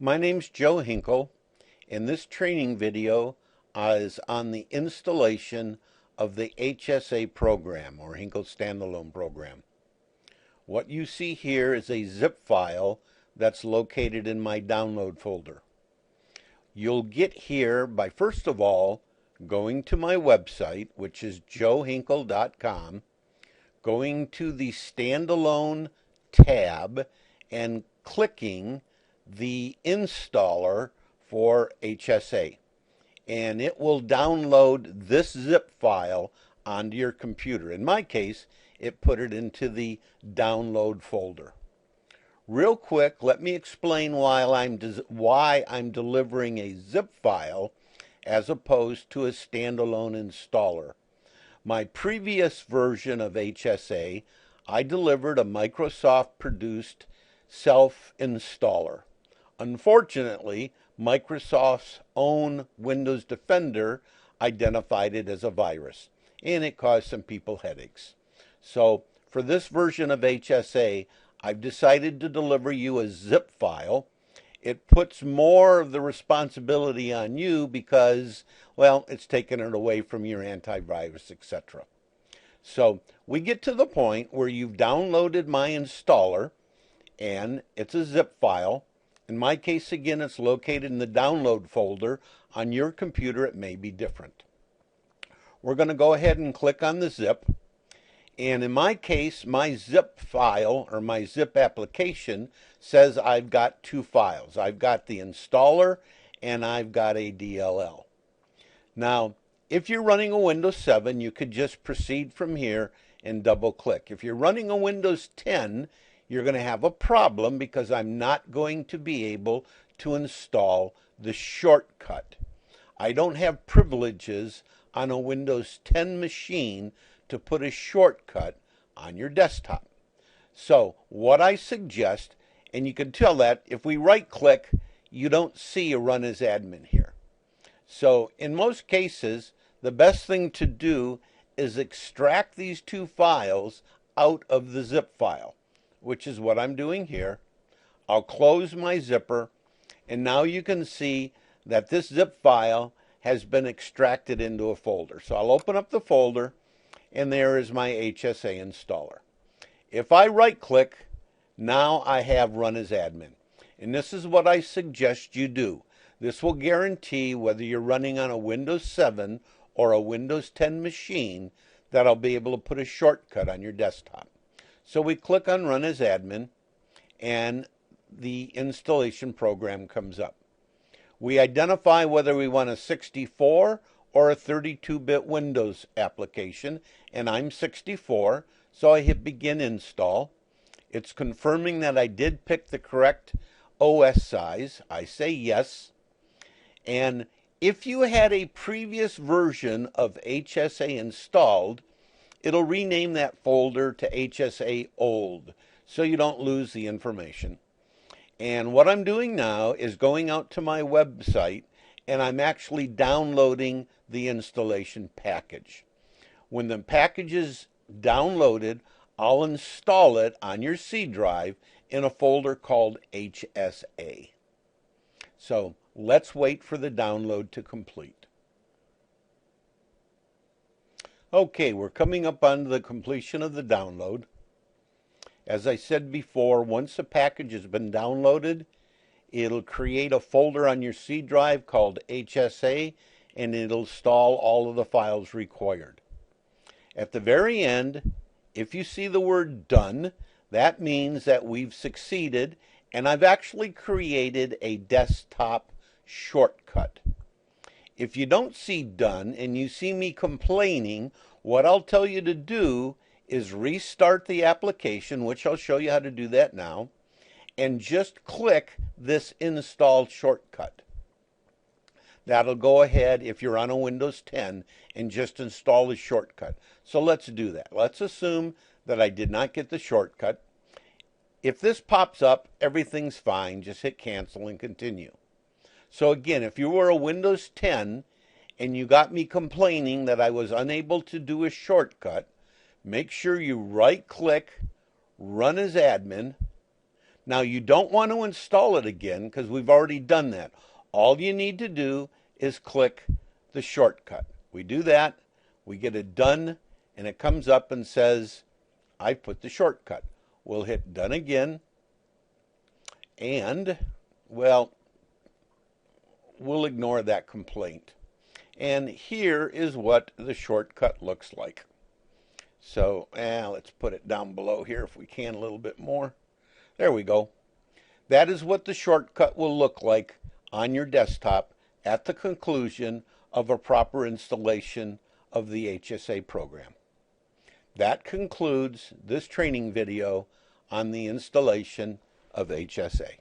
My name's Joe Hinkle, and this training video is on the installation of the HSA program, or Hinkle Standalone program. What you see here is a zip file that's located in my download folder. You'll get here by, first of all, going to my website, which is joehinkle.com, going to the Standalone tab and clicking the installer for HSA, and it will download this zip file onto your computer. In my case, it put it into the download folder. Real quick, let me explain why I'm delivering a zip file as opposed to a standalone installer. My previous version of HSA, I delivered a Microsoft-produced self-installer. Unfortunately, Microsoft's own Windows Defender identified it as a virus, and it caused some people headaches. So for this version of HSA, I've decided to deliver you a zip file. It puts more of the responsibility on you because, well, it's taken it away from your antivirus, etc. So we get to the point where you've downloaded my installer, and it's a zip file. In my case, again, it's located in the download folder. On your computer, it may be different. We're going to go ahead and click on the zip. And in my case, my zip file or my zip application says I've got two files. I've got the installer and I've got a DLL. Now, if you're running a Windows 7, you could just proceed from here and double click. If you're running a Windows 10, you're going to have a problem because I'm not going to be able to install the shortcut. I don't have privileges on a Windows 10 machine to put a shortcut on your desktop. So what I suggest, and you can tell that if we right click, you don't see a run as admin here. So in most cases, the best thing to do is extract these two files out of the zip file, which is what I'm doing here. I'll close my zipper, and now you can see that this zip file has been extracted into a folder. So I'll open up the folder, and there is my HSA installer. If I right click, now I have run as admin. And this is what I suggest you do. This will guarantee whether you're running on a Windows 7 or a Windows 10 machine that I'll be able to put a shortcut on your desktop. So we click on Run as Admin, and the installation program comes up. We identify whether we want a 64 or a 32-bit Windows application, and I'm 64, so I hit Begin Install. It's confirming that I did pick the correct OS size. I say yes. And if you had a previous version of HSA installed, it'll rename that folder to HSA Old so you don't lose the information. And what I'm doing now is going out to my website, and I'm actually downloading the installation package. When the package is downloaded, I'll install it on your C drive in a folder called HSA. So let's wait for the download to complete. Okay, we're coming up on the completion of the download. As I said before, once the package has been downloaded, it'll create a folder on your C drive called HSA, and it'll install all of the files required. At the very end, if you see the word Done, that means that we've succeeded, and I've actually created a desktop shortcut. If you don't see Done and you see me complaining, what I'll tell you to do is restart the application, which I'll show you how to do that now, and just click this Install shortcut. That'll go ahead, if you're on a Windows 10, and just install the shortcut. So let's do that. Let's assume that I did not get the shortcut. If this pops up, everything's fine. Just hit cancel and continue. So again, if you were a Windows 10 and you got me complaining that I was unable to do a shortcut, make sure you right-click, Run as Admin. Now you don't want to install it again because we've already done that. All you need to do is click the shortcut. We do that, we get it done, and it comes up and says, I put the shortcut. We'll hit done again, and, well, we'll ignore that complaint. And here is what the shortcut looks like. So let's put it down below here if we can a little bit more. There we go. That is what the shortcut will look like on your desktop at the conclusion of a proper installation of the HSA program. That concludes this training video on the installation of HSA.